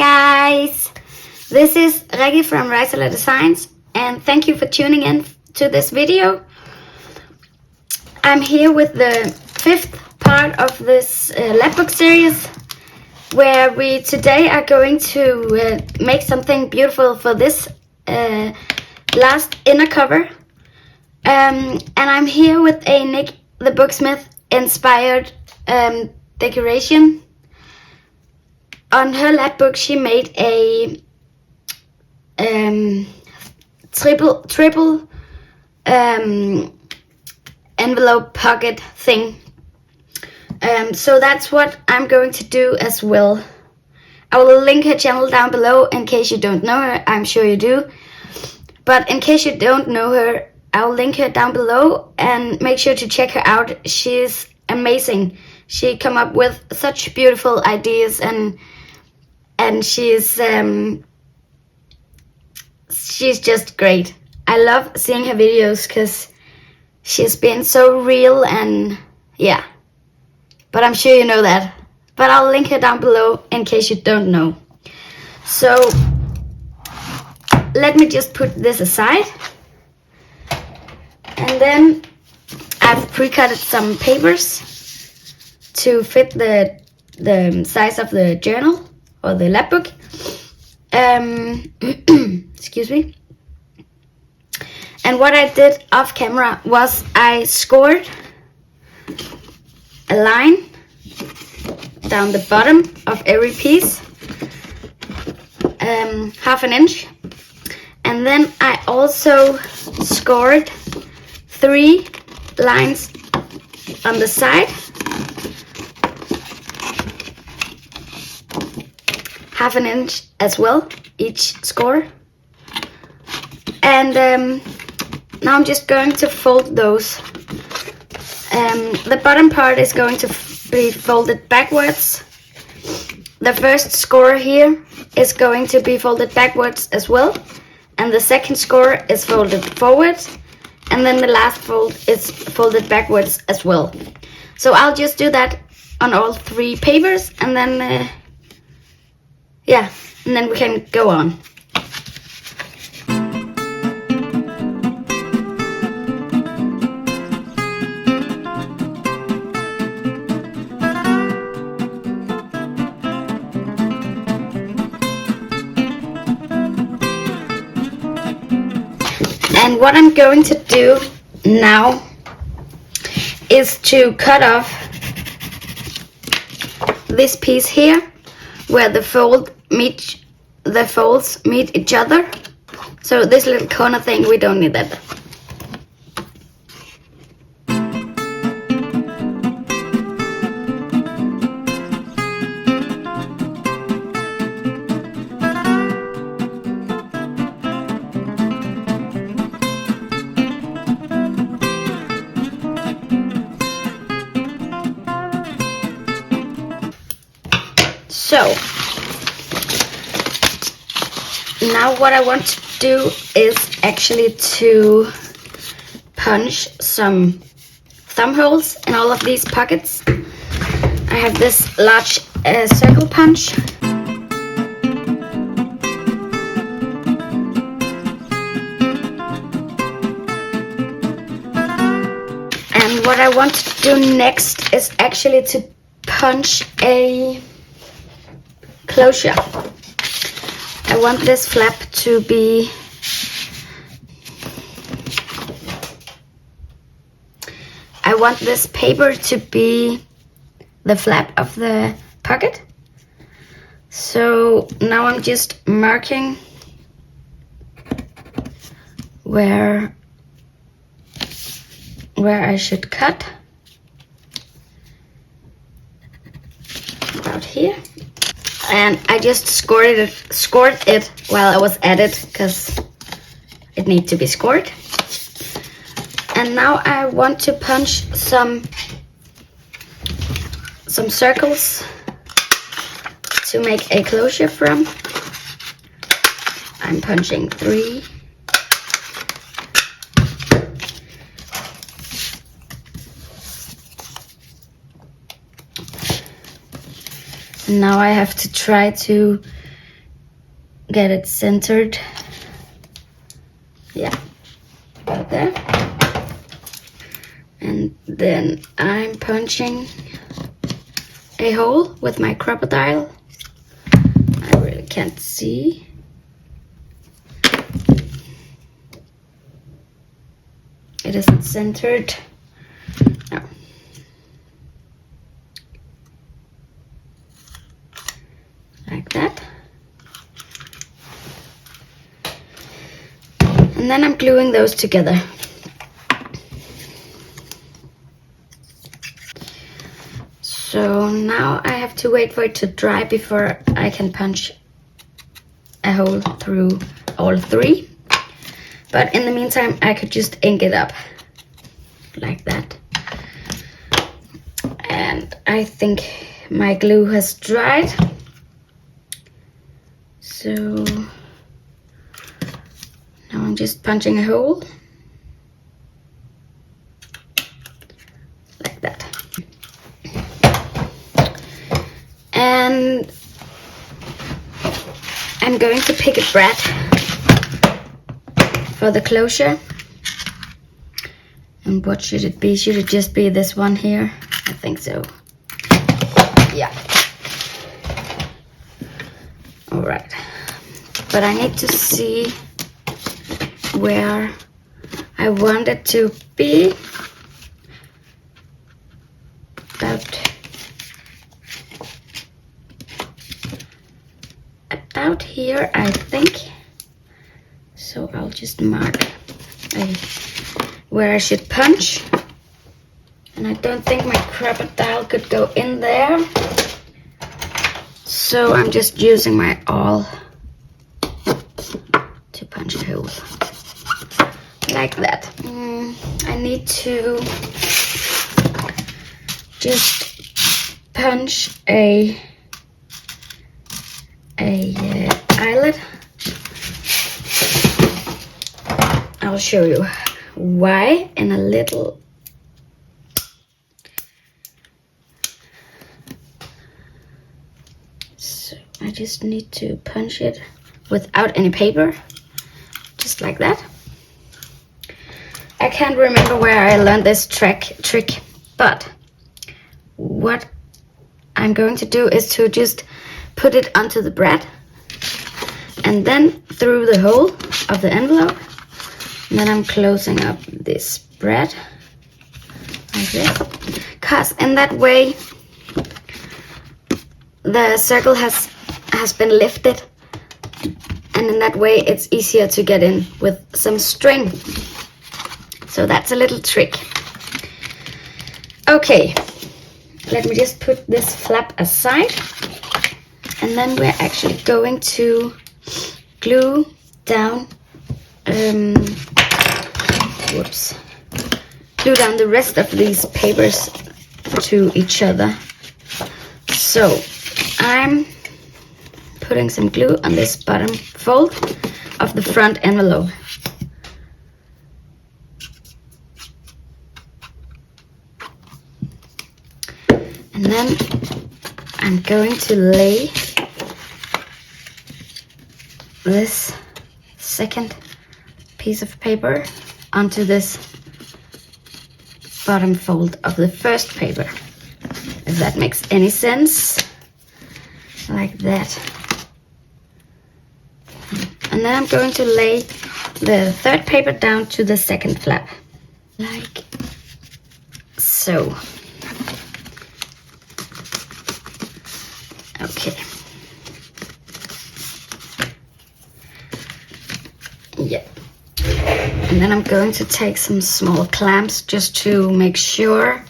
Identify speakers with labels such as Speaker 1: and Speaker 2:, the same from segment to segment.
Speaker 1: guys, this is Rikke from Rikke Designs, and thank you for tuning in to this video. I'm here with the fifth part of this lapbook series, where we today are going to make something beautiful for this last inner cover. And I'm here with a Nik the Booksmith inspired decoration. On her lapbook she made a triple envelope pocket thing. So that's what I'm going to do as well. I will link her channel down below in case you don't know her. I'm sure you do. But in case you don't know her, I'll link her down below and make sure to check her out. She's amazing. She come up with such beautiful ideas and she's just great. I love seeing her videos because she's been so real and yeah. But I'm sure you know that. But I'll link her down below in case you don't know. So let me just put this aside. And then I've pre-cutted some papers to fit the size of the journal or the lapbook. Excuse me. And what I did off camera was I scored a line down the bottom of every piece, half an inch, and then I also scored 3 lines on the side, half an inch as well, each score. And now I'm just going to fold those. The bottom part is going to be folded backwards. The first score here is going to be folded backwards as well. And the second score is folded forwards. And then the last fold is folded backwards as well. So I'll just do that on all 3 papers, and then yeah, and then we can go on. And what I'm going to do now is to cut off this piece here where the folds meet each other. So this little corner thing, we don't need that. So now what I want to do is actually to punch some thumb holes in all of these pockets. I have this large circle punch. And what I want to do next is actually to punch a closure. I want this flap to be this paper to be the flap of the pocket. So now I'm just marking where I should cut. About here. And I just scored it while I was at it because it needs to be scored. And now I want to punch some circles to make a closure from. I'm punching 3. Now I have to try to get it centered. Yeah, about there. And then I'm punching a hole with my crocodile. I really can't see. It isn't centered. No. Like that. And then I'm gluing those together. So now I have to wait for it to dry before I can punch a hole through all three. But in the meantime, I could just ink it up like that. And I think my glue has dried. So now I'm just punching a hole like that. And I'm going to pick a brad for the closure. And what should it be? Should it just be this one here? I think so. Yeah. All right. But I need to see where I want it to be. About here, I think. So I'll just mark where I should punch. And I don't think my crocodile could go in there. So I'm just using my awl to punch a hole. Like that. I need to just punch a eyelet. I'll show you why in a little. So I just need to punch it without any paper, just like that. I can't remember where I learned this trick, but what I'm going to do is to just put it onto the brad and then through the hole of the envelope. And then I'm closing up this brad like this, because in that way the circle has been lifted, and in that way it's easier to get in with some string. So that's a little trick. Okay, let me just put this flap aside, and then we're actually going to glue down glue down the rest of these papers to each other. So I'm putting some glue on this bottom fold of the front envelope. And then I'm going to lay this second piece of paper onto this bottom fold of the first paper, if that makes any sense. Like that. And then I'm going to lay the third paper down to the second flap, like so. Okay. Yeah. And then I'm going to take some small clamps just to make sure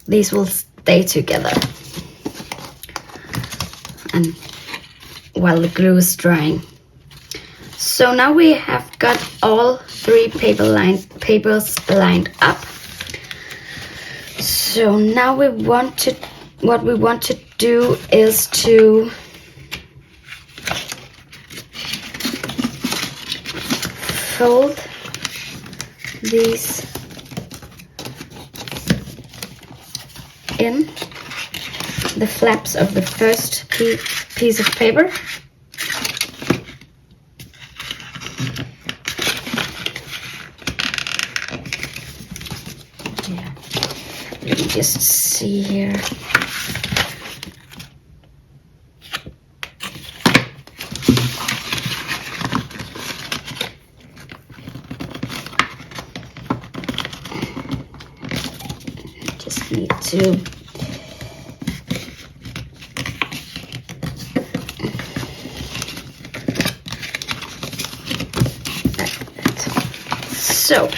Speaker 1: these will stay together. And while the glue is drying. So now we have got all three papers lined up. So now what we want to do is to fold these in the flaps of the first piece of paper, You can just see here. Just need to so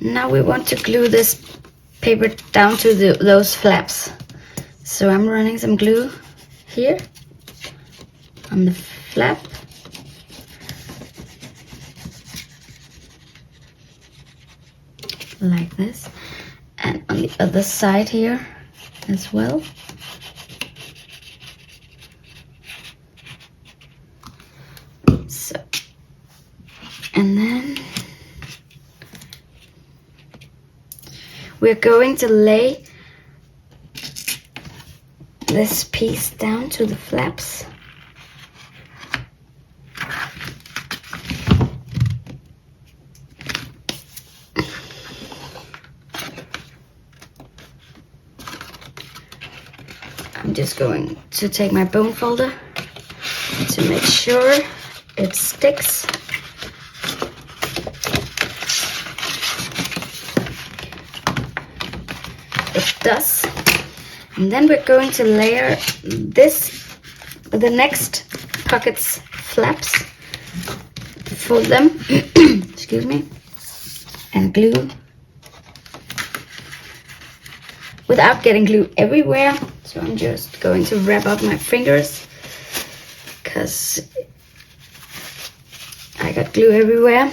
Speaker 1: now we want to glue this paper down to those flaps. So I'm running some glue here on the flap. Like this. And on the other side here as well. So, and then we're going to lay this piece down to the flaps. I'm just going to take my bone folder to make sure it sticks. It does. And then we're going to layer the next pocket's flaps, fold them, excuse me, and glue without getting glue everywhere. So I'm just going to wrap up my fingers because I got glue everywhere.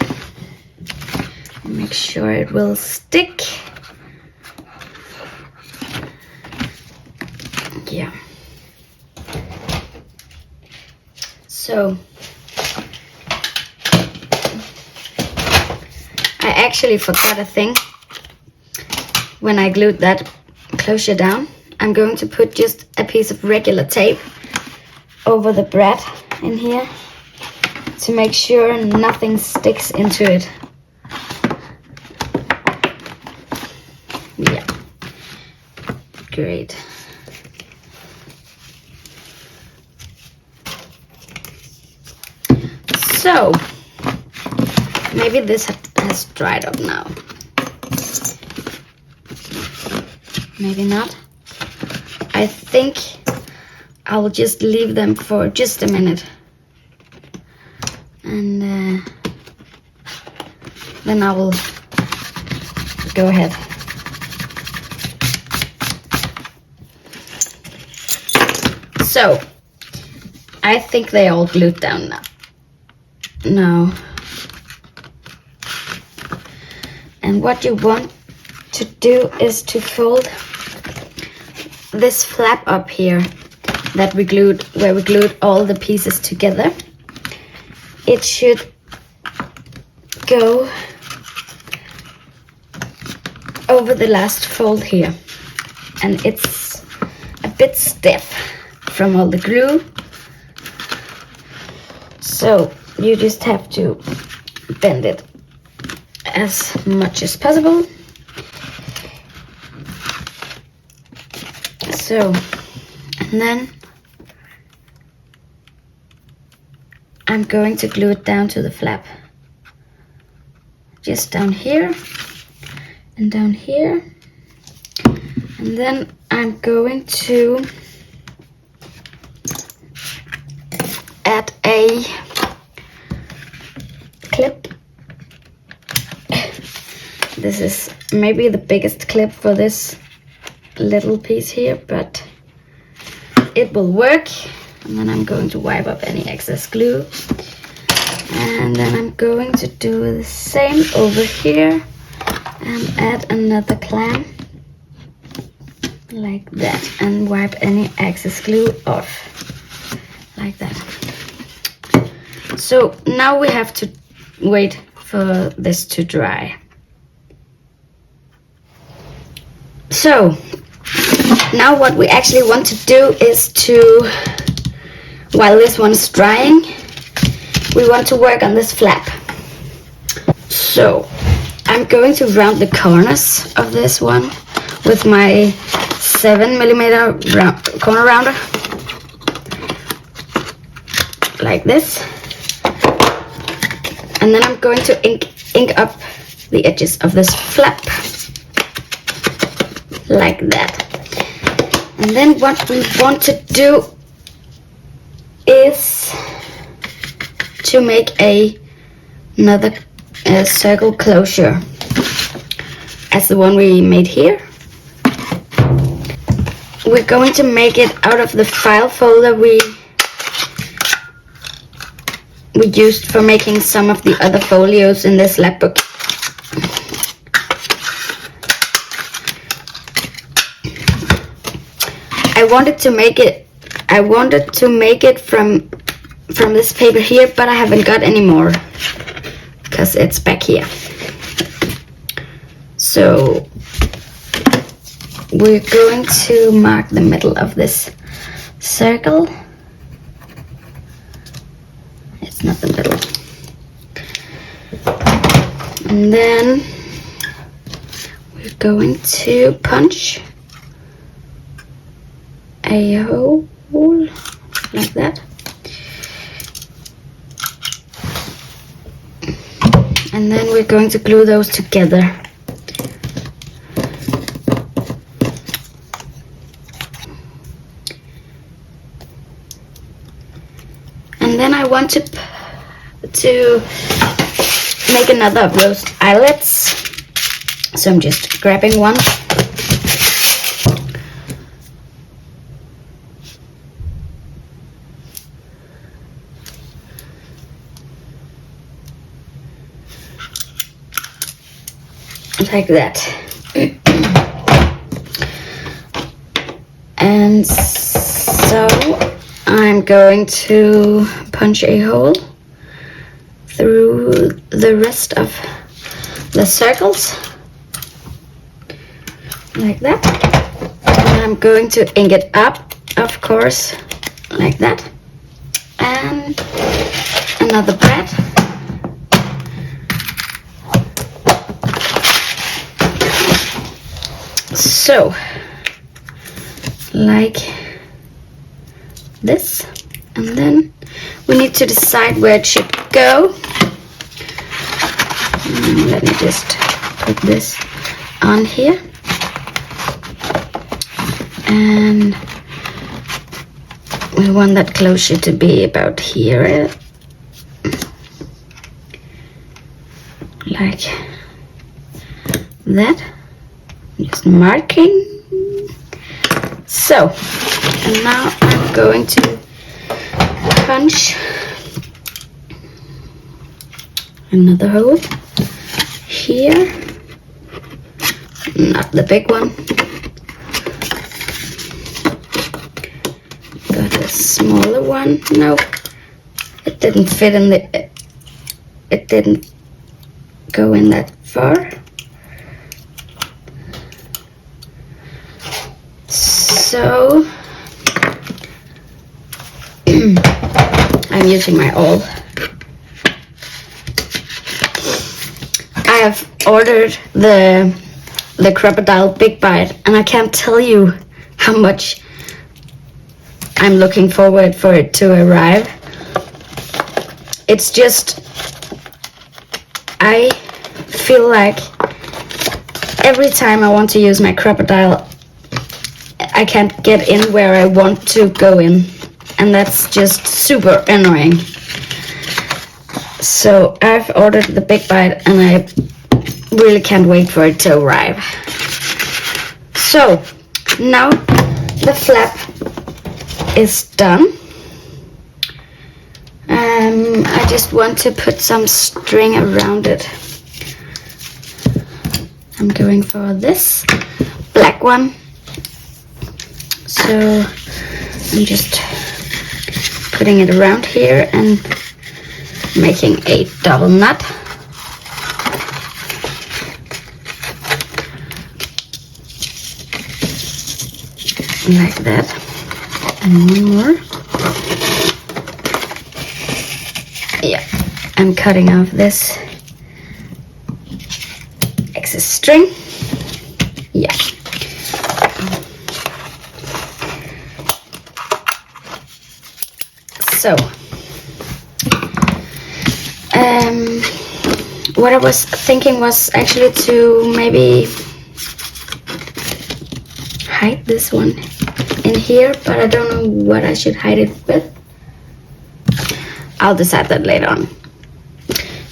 Speaker 1: Make sure it will stick. Yeah. So I actually forgot a thing when I glued that closure down. I'm going to put just a piece of regular tape over the brad in here to make sure nothing sticks into it. Yeah, great. So, maybe this has dried up now. Maybe not. I think I will just leave them for just a minute. And then I will go ahead. So, I think they all glued down now. No. And what you want to do is to fold this flap up here that we glued, where we glued all the pieces together. It should go over the last fold here, and it's a bit stiff from all the glue, so you just have to bend it as much as possible. So, and then I'm going to glue it down to the flap, just down here and down here, and then I'm going to add a clip. This is maybe the biggest clip for this little piece here, but it will work. And then I'm going to wipe up any excess glue, and then I'm going to do the same over here and add another clamp like that and wipe any excess glue off like that. So now we have to wait for this to dry. So now what we actually want to do is to, while this one's drying, we want to work on this flap. So I'm going to round the corners of this one with my 7mm corner rounder, like this. And then I'm going to ink up the edges of this flap, like that. And then what we want to do is to make another circle closure as the one we made here. We're going to make it out of the file folder we used for making some of the other folios in this lapbook. I wanted to make it from this paper here, but I haven't got any more because it's back here. So we're going to mark the middle of this circle. It's not the middle. And then we're going to punch a hole like that. And then we're going to glue those together. And then I want to make another of those eyelets. So I'm just grabbing one. Like that. And so I'm going to punch a hole through the rest of the circles, like that. And I'm going to ink it up, of course, like that. And another pad. So, like this, and then we need to decide where it should go. Let me just put this on here, and we want that closure to be about here, like that. Just marking. So, and now I'm going to punch another hole here, not the big one, but a smaller one. No, it didn't fit in it didn't go in that far. So I'm using my awl. I have ordered the crocodile big bite, and I can't tell you how much I'm looking forward for it to arrive. It's just, I feel like every time I want to use my crocodile, I can't get in where I want to go in, and that's just super annoying. So I've ordered the big bite, and I really can't wait for it to arrive. So now the flap is done. I just want to put some string around it. I'm going for this black one. So I'm just putting it around here and making a double knot. Like that. And one more. Yeah, I'm cutting off this string. Yeah. So, what I was thinking was actually to maybe hide this one in here, but I don't know what I should hide it with. I'll decide that later on.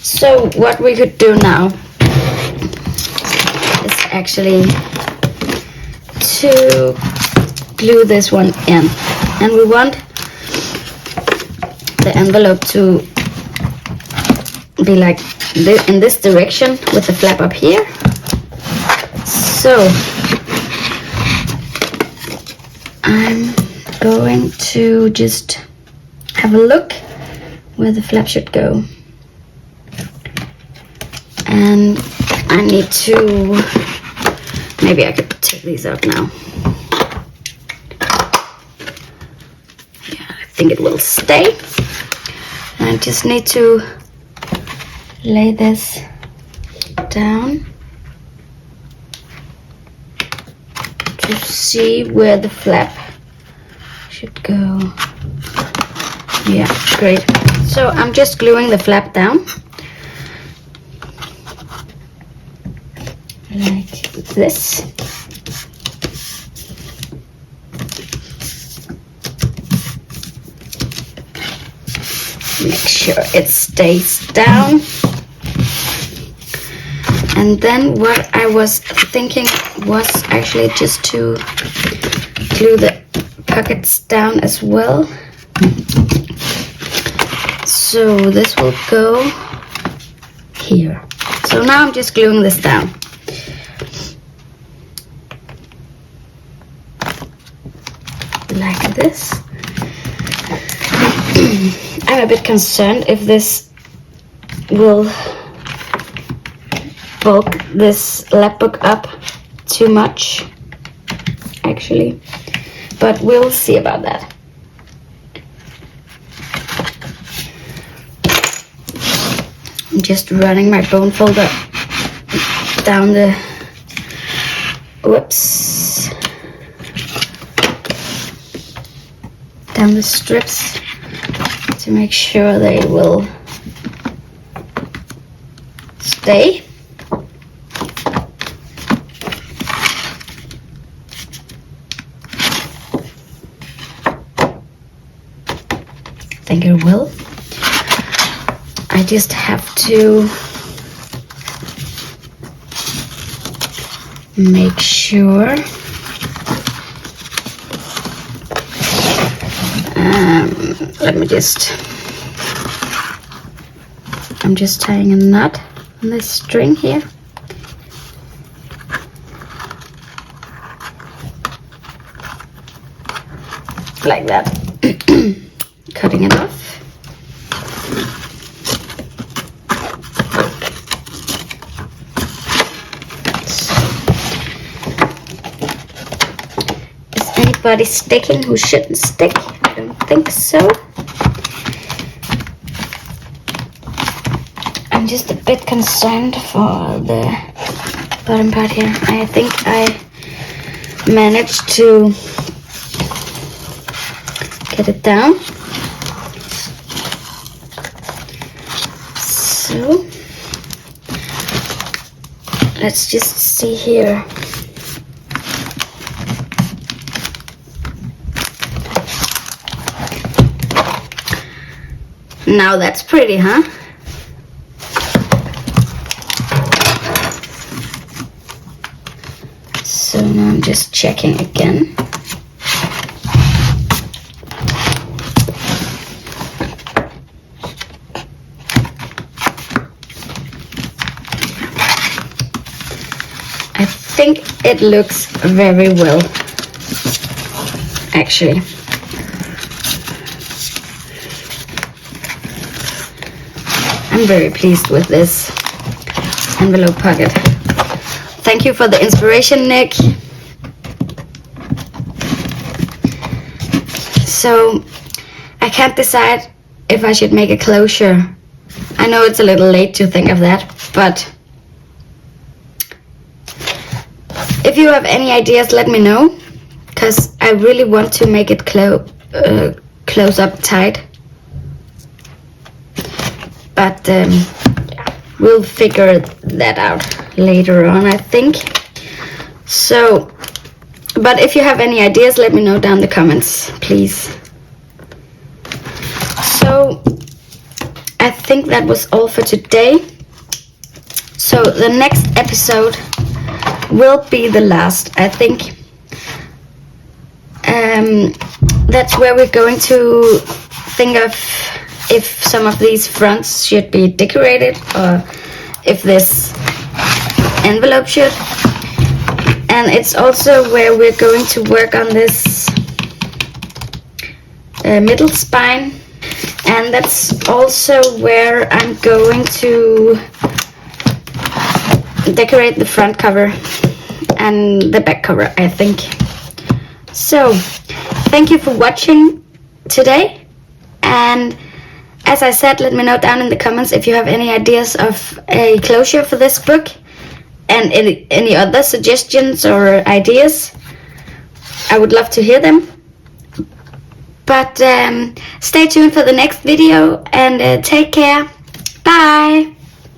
Speaker 1: So what we could do now is actually to glue this one in, and we want the envelope to be like in this direction with the flap up here. So I'm going to just have a look where the flap should go, and I need to, maybe I could take these out now. Yeah, I think it will stay. I just need to lay this down to see where the flap should go. Yeah, great. So I'm just gluing the flap down like this. Make sure it stays down. And then what I was thinking was actually just to glue the pockets down as well. So this will go here. So now I'm just gluing this down. Like this. I'm a bit concerned if this will bulk this lapbook up too much, actually, but we'll see about that. I'm just running my bone folder down the, whoops, down the strips to make sure they will stay. I think it will. I just have to make sure. Let me just, I'm just tying a knot on this string here. Like that. Cutting it off. Is anybody sticking who shouldn't stick? I don't think so. I'm just a bit concerned for the bottom part here. I think I managed to get it down. So let's just see here. Now that's pretty, huh? So now I'm just checking again. I think it looks very well, actually. I'm very pleased with this envelope pocket. Thank you for the inspiration, Nik. So I can't decide if I should make a closure. I know it's a little late to think of that, but If you have any ideas, let me know, because I really want to make it close up tight. But we'll figure that out later on, I think. So, but if you have any ideas, let me know down in the comments, please. So, I think that was all for today. So the next episode will be the last, I think. That's where we're going to think of if some of these fronts should be decorated or if this envelope should. And it's also where we're going to work on this middle spine. And that's also where I'm going to decorate the front cover and the back cover, I think. So, thank you for watching today. And as I said, let me know down in the comments if you have any ideas of a closure for this book and any other suggestions or ideas. I would love to hear them. But stay tuned for the next video and take care. Bye!